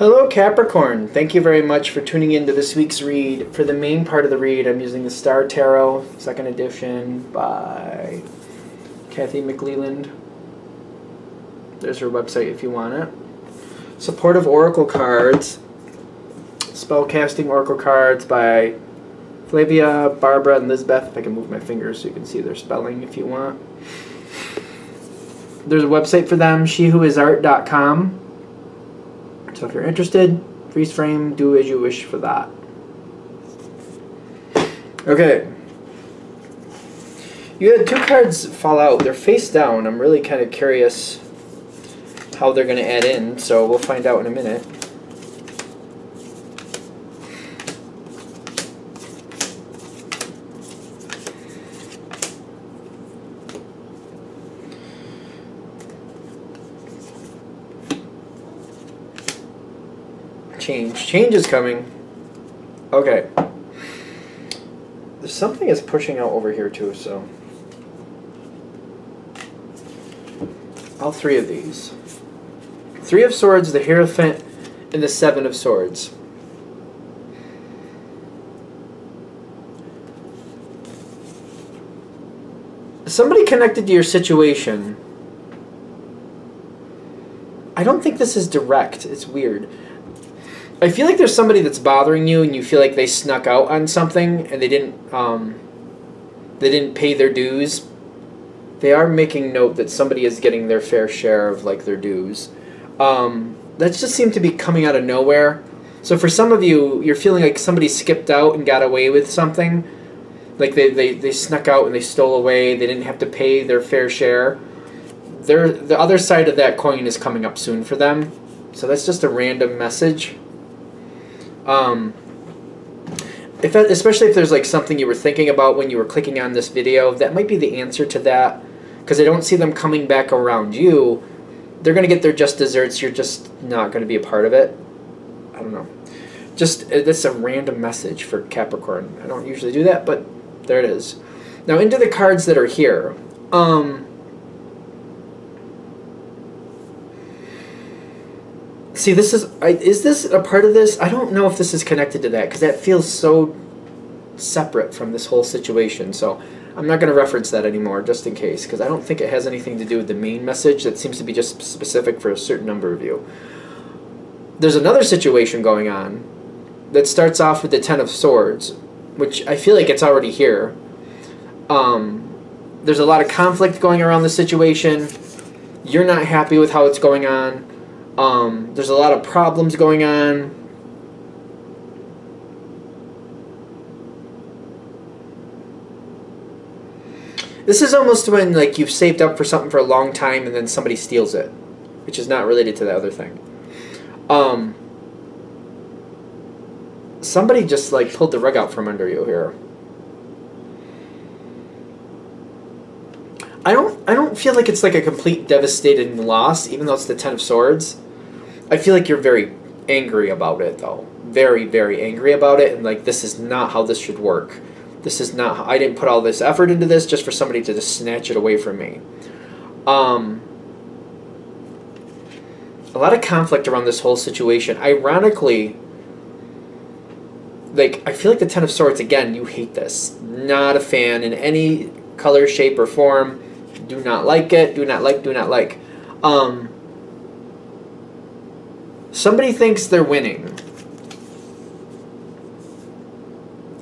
Hello Capricorn, thank you very much for tuning in to this week's read. For the main part of the read, I'm using the Star Tarot, 2nd edition by Kathy McLeland. There's her website if you want it. Supportive Oracle cards, Spellcasting Oracle cards by Flavia, Barbara, and Lizbeth. If I can move my fingers so you can see their spelling if you want. There's a website for them, shewhoisart.com. So if you're interested, freeze frame, do as you wish for that. Okay. You had 2 cards fall out. They're face down. I'm really kind of curious how they're going to add in, so we'll find out in a minute. Change is coming. Okay. There's something is pushing out over here too, so all 3 of these. 3 of Swords, the Hierophant, and the 7 of Swords. Somebody connected to your situation. I don't think this is direct. It's weird. I feel like there's somebody that's bothering you, and you feel like they snuck out on something, and they didn't pay their dues. They are making note that somebody is getting their fair share of like their dues. That just seemed to be coming out of nowhere. So for some of you, you're feeling like somebody skipped out and got away with something. Like they snuck out and they stole away. They didn't have to pay their fair share. The other side of that coin is coming up soon for them. So that's just a random message. Especially if there's like something you were thinking about when you were clicking on this video, that might be the answer to that. Because I don't see them coming back around you. They're going to get their just desserts. You're just not going to be a part of it. I don't know. Just, that's a random message for Capricorn. I don't usually do that, but there it is. Now into the cards that are here. See, this is this a part of this? I don't know if this is connected to that, because that feels so separate from this whole situation. So I'm not going to reference that anymore, just in case, because I don't think it has anything to do with the main message. That seems to be just specific for a certain number of you. There's another situation going on that starts off with the 10 of Swords, which I feel like it's already here. There's a lot of conflict going around the situation. You're not happy with how it's going on. There's a lot of problems going on. This is almost when like you've saved up for something for a long time and then somebody steals it, which is not related to the other thing. Somebody just like pulled the rug out from under you here. I don't feel like it's like a complete devastating loss, even though it's the 10 of Swords. I feel like you're very angry about it, though. Very, very angry about it, and like, this is not how this should work. This is not how, I didn't put all this effort into this just for somebody to just snatch it away from me. A lot of conflict around this whole situation. Ironically, like, I feel like the 10 of Swords, again, you hate this. Not a fan in any color, shape, or form. Do not like it. Do not like. Do not like. Somebody thinks they're winning.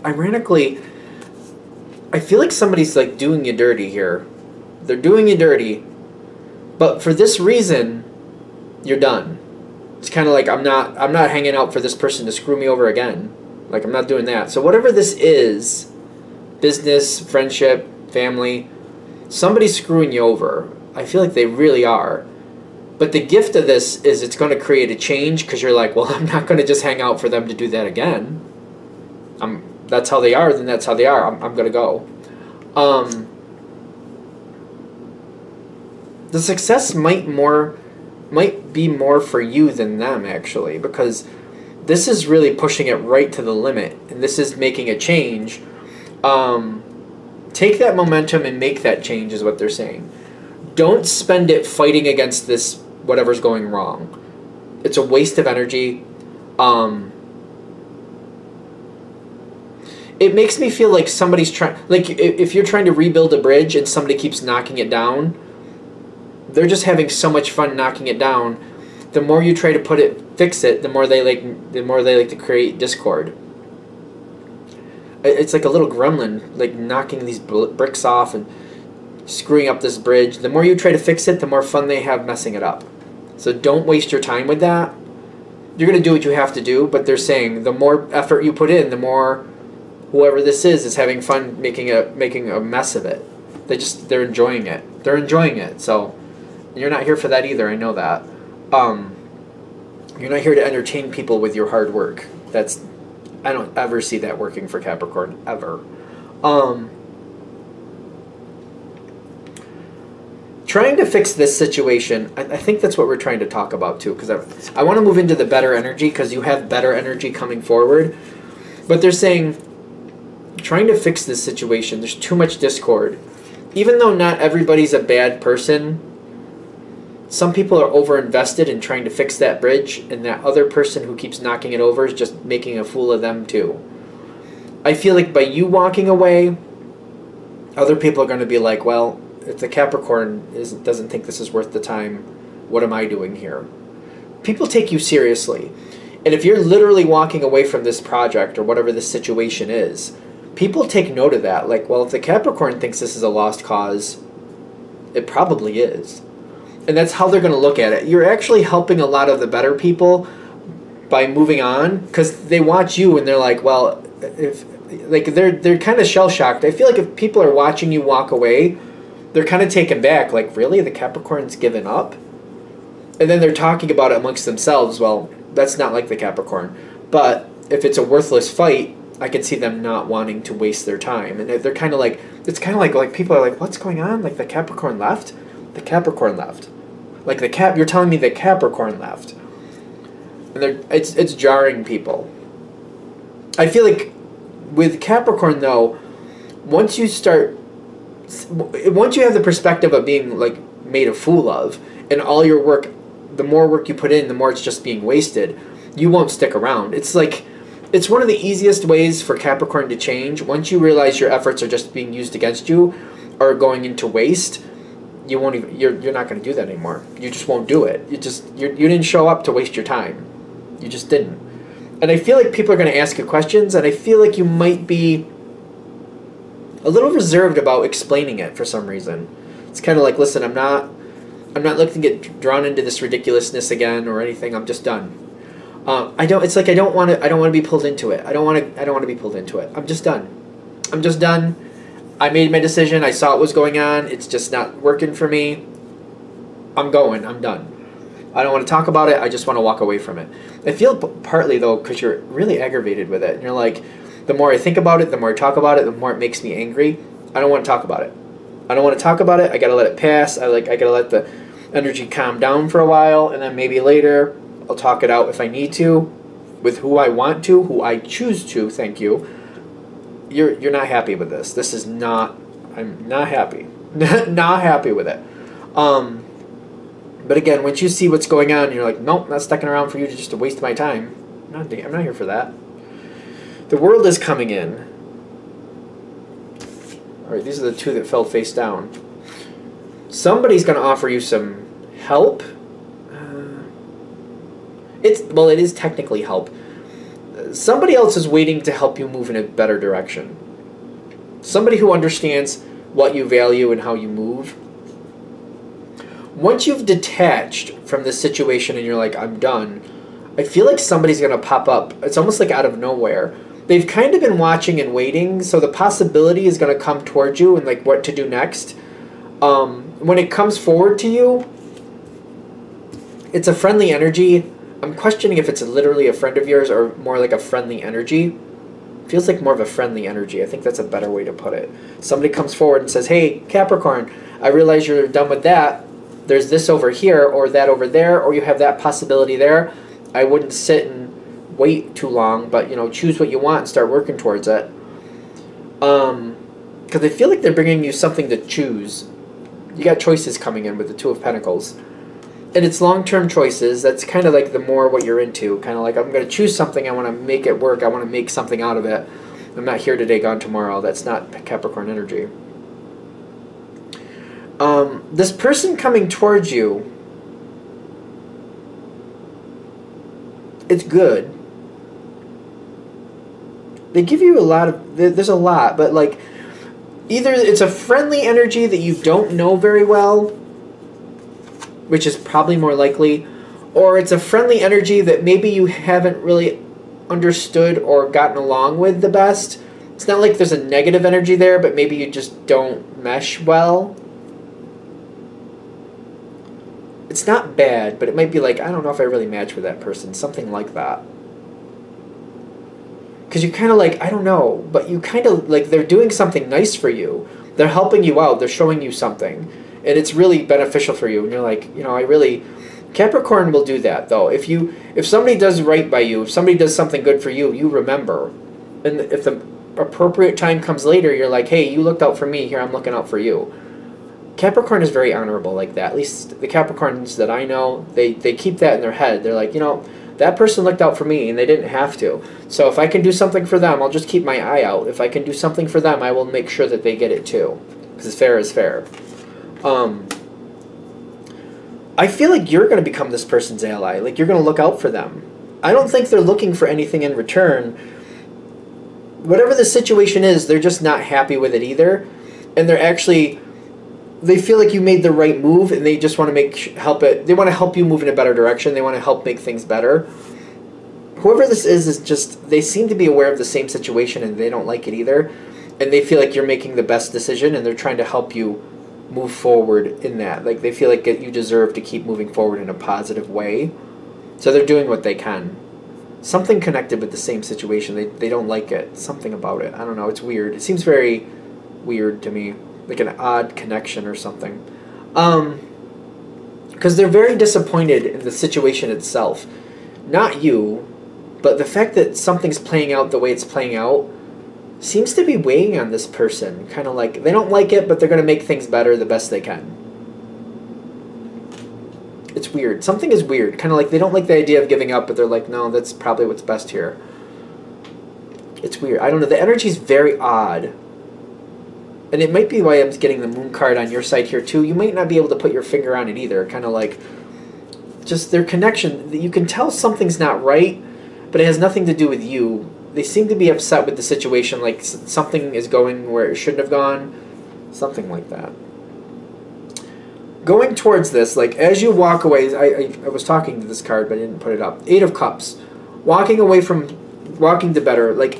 Ironically, I feel like somebody's like doing you dirty here. They're doing you dirty, but for this reason, you're done. It's kind of like I'm not hanging out for this person to screw me over again. Like, I'm not doing that. So whatever this is, business, friendship, family, somebody's screwing you over. I feel like they really are. But the gift of this is it's going to create a change, because you're like, well, I'm not going to just hang out for them to do that again. That's how they are, then that's how they are. I'm going to go. The success might be more for you than them, actually, because this is really pushing it right to the limit, and this is making a change. Take that momentum and make that change is what they're saying. Don't spend it fighting against this, whatever's going wrong. It's a waste of energy. It makes me feel like somebody's trying, like if you're trying to rebuild a bridge and somebody keeps knocking it down, they're just having so much fun knocking it down. The more you try to fix it, the more they like to create discord. It's like a little gremlin, like knocking these bricks off and screwing up this bridge. The more you try to fix it, the more fun they have messing it up. So don't waste your time with that. You're going to do what you have to do, but they're saying the more effort you put in, the more whoever this is having fun making a mess of it. They're enjoying it. They're enjoying it. So you're not here for that either. I know that. You're not here to entertain people with your hard work. I don't ever see that working for Capricorn ever. Trying to fix this situation, I think that's what we're trying to talk about too, because I want to move into the better energy, because you have better energy coming forward. But they're saying, trying to fix this situation, there's too much discord. Even though not everybody's a bad person, some people are over-invested in trying to fix that bridge, and that other person who keeps knocking it over is just making a fool of them too. I feel like by you walking away, other people are going to be like, well, if the Capricorn doesn't think this is worth the time, what am I doing here? People take you seriously. And if you're literally walking away from this project or whatever this situation is, people take note of that. Like, well, if the Capricorn thinks this is a lost cause, it probably is. And that's how they're going to look at it. You're actually helping a lot of the better people by moving on, because they watch you and they're like, well, they're kind of shell-shocked. I feel like if people are watching you walk away, they're kind of taken back, like, really? The Capricorn's given up? And then they're talking about it amongst themselves. Well, that's not like the Capricorn. But if it's a worthless fight, I can see them not wanting to waste their time. And they're kind of like, it's kind of like people are like, what's going on? Like, the Capricorn left? The Capricorn left. Like, you're telling me the Capricorn left. And it's jarring people. I feel like with Capricorn, though, once you have the perspective of being like made a fool of, and all your work, the more work you put in, the more it's just being wasted, you won't stick around. It's like, it's one of the easiest ways for Capricorn to change. Once you realize your efforts are just being used against you or going into waste, you're not going to do that anymore. You just won't do it. You didn't show up to waste your time. You just didn't. And I feel like people are going to ask you questions, and I feel like you might be a little reserved about explaining it for some reason. It's kind of like, listen, I'm not looking to get drawn into this ridiculousness again or anything. I'm just done. I don't want to be pulled into it. I don't want to be pulled into it. I'm just done. I'm just done. I made my decision. I saw what was going on. It's just not working for me. I'm going. I'm done. I don't want to talk about it. I just want to walk away from it. I feel partly, though, because you're really aggravated with it. And you're like, the more I think about it, the more I talk about it, the more it makes me angry. I don't want to talk about it. I don't want to talk about it. I got to let it pass. I got to let the energy calm down for a while, and then maybe later I'll talk it out if I need to, with who I want to, who I choose to. Thank you. You're not happy with this. This is not. I'm not happy. Not happy with it. But again, once you see what's going on, you're like, nope, not sticking around for you just to waste my time. I'm not here for that. The World is coming in. All right, these are the two that fell face down. Somebody's going to offer you some help. It is technically help. Somebody else is waiting to help you move in a better direction. Somebody who understands what you value and how you move. Once you've detached from this situation and you're like, I'm done, I feel like somebody's going to pop up. It's almost like out of nowhere. They've kind of been watching and waiting, so the possibility is going to come towards you and like what to do next. When it comes forward to you, it's a friendly energy. I'm questioning if it's literally a friend of yours or more like a friendly energy. Feels like more of a friendly energy. I think that's a better way to put it. Somebody comes forward and says, hey, Capricorn, I realize you're done with that. There's this over here or that over there, or you have that possibility there. I wouldn't sit and wait too long, but, choose what you want and start working towards it. Because I feel like they're bringing you something to choose. You got choices coming in with the Two of Pentacles. And it's long-term choices. That's kind of like the more what you're into. Kind of like, I'm going to choose something. I want to make it work. I want to make something out of it. I'm not here today, gone tomorrow. That's not Capricorn energy. This person coming towards you, it's good. They give you a lot of... There's a lot, but like... Either it's a friendly energy that you don't know very well, which is probably more likely, or it's a friendly energy that maybe you haven't really understood or gotten along with the best. It's not like there's a negative energy there, but maybe you just don't mesh well. It's not bad, but it might be like, I don't know if I really match with that person, something like that. Because you kind of like, I don't know, but you kind of like, they're doing something nice for you. They're helping you out. They're showing you something. And it's really beneficial for you. And you're like, you know, I really... Capricorn will do that, though. If somebody does right by you, if somebody does something good for you, you remember. And if the appropriate time comes later, you're like, hey, you looked out for me. Here, I'm looking out for you. Capricorn is very honorable like that. At least the Capricorns that I know, they keep that in their head. They're like, you know... That person looked out for me, and they didn't have to. So if I can do something for them, I'll just keep my eye out. If I can do something for them, I will make sure that they get it too. Because fair is fair. I feel like you're going to become this person's ally. Like, you're going to look out for them. I don't think they're looking for anything in return. Whatever the situation is, they're just not happy with it either. And they're actually... They feel like you made the right move, and they just want to help it. They want to help you move in a better direction. They want to help make things better. Whoever this is just, they seem to be aware of the same situation, and they don't like it either. And they feel like you're making the best decision, and they're trying to help you move forward in that. Like, they feel like you deserve to keep moving forward in a positive way. So they're doing what they can. Something connected with the same situation. They don't like it. Something about it. I don't know. It's weird. It seems very weird to me. Like an odd connection or something. Because they're very disappointed in the situation itself. Not you, but the fact that something's playing out the way it's playing out seems to be weighing on this person. Kind of like, they don't like it, but they're going to make things better the best they can. It's weird. Something is weird. Kind of like they don't like the idea of giving up, but they're like, no, that's probably what's best here. It's weird. I don't know. The energy's very odd. And it might be why I'm getting the moon card on your side here too. You might not be able to put your finger on it either. Kind of like just their connection. You can tell something's not right, but it has nothing to do with you. They seem to be upset with the situation, like something is going where it shouldn't have gone. Something like that. Going towards this, like as you walk away, I was talking to this card, but I didn't put it up. 8 of Cups. Walking to better, like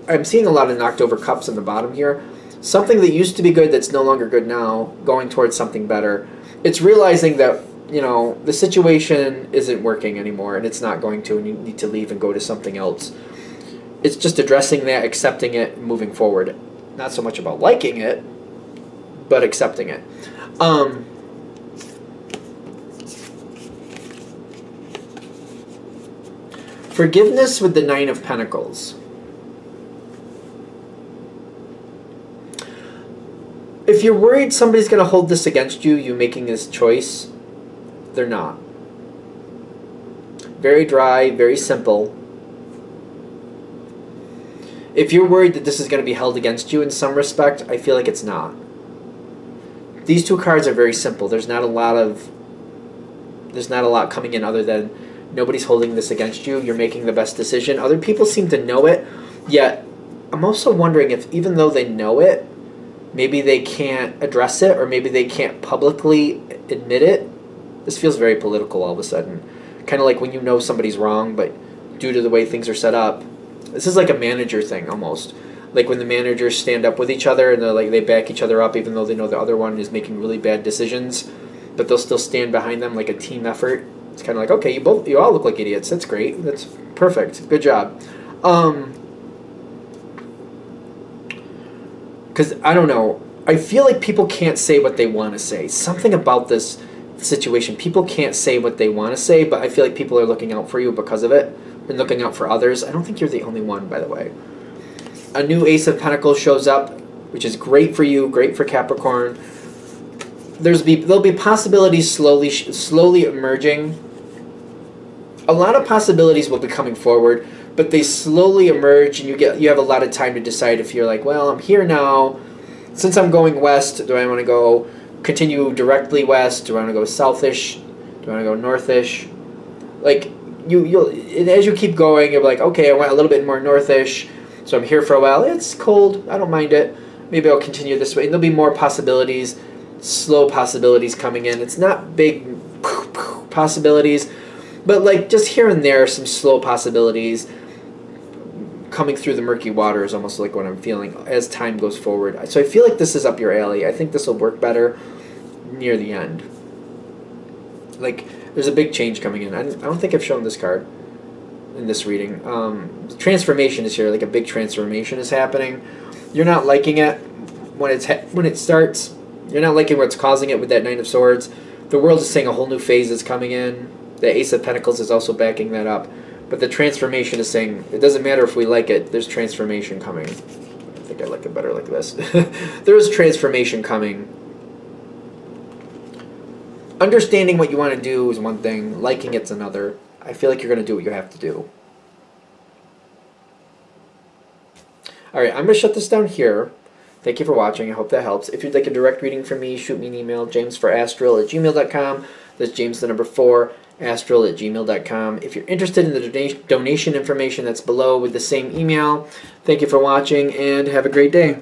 I'm seeing a lot of knocked over cups in the bottom here. Something that used to be good that's no longer good now, going towards something better. It's realizing that, you know, the situation isn't working anymore and it's not going to, and you need to leave and go to something else. It's just addressing that, accepting it, and moving forward. Not so much about liking it, but accepting it. Forgiveness with the 9 of Pentacles. If you're worried somebody's going to hold this against you, you making this choice, they're not. Very dry, very simple. If you're worried that this is going to be held against you in some respect, I feel like it's not. These 2 cards are very simple. There's not a lot coming in other than nobody's holding this against you. You're making the best decision. Other people seem to know it, yet I'm also wondering if even though they know it, maybe they can't address it, or maybe they can't publicly admit it. This feels very political all of a sudden. Kind of like when you know somebody's wrong, but due to the way things are set up, this is like a manager thing almost. Like when the managers stand up with each other and they back each other up even though they know the other one is making really bad decisions, but they'll still stand behind them like a team effort. It's kind of like, okay, you all look like idiots. That's great. That's perfect. Good job. Because, I don't know, I feel like people can't say what they want to say. Something about this situation, people can't say what they want to say, but I feel like people are looking out for you because of it, and looking out for others. I don't think you're the only one, by the way. A new Ace of Pentacles shows up, which is great for you, great for Capricorn. there'll be possibilities slowly emerging. A lot of possibilities will be coming forward, but they slowly emerge, and you have a lot of time to decide if you're like, well, I'm here now. Since I'm going west, do I want to go continue directly west? Do I want to go southish? Do I want to go northish? Like you'll as you keep going, you're like, okay, I went a little bit more northish, so I'm here for a while. It's cold. I don't mind it. Maybe I'll continue this way. And there'll be more possibilities, slow possibilities coming in. It's not big possibilities, but like just here and there, some slow possibilities coming through the murky water is almost like what I'm feeling as time goes forward. So I feel like this is up your alley. I think this will work better near the end. Like, there's a big change coming in. I don't think I've shown this card in this reading. Transformation is here. Like a big transformation is happening. You're not liking it when it starts. You're not liking what's causing it with that Nine of Swords. The world is saying a whole new phase is coming in. The Ace of Pentacles is also backing that up. But the transformation is saying, it doesn't matter if we like it, there's transformation coming. I think I like it better like this. There is transformation coming. Understanding what you want to do is one thing, liking it's another. I feel like you're going to do what you have to do. Alright, I'm going to shut this down here. Thank you for watching. I hope that helps. If you'd like a direct reading from me, shoot me an email, jamesforastral@gmail.com. That's James the number 4, astral@gmail.com. If you're interested in the donation information that's below with the same email, thank you for watching and have a great day.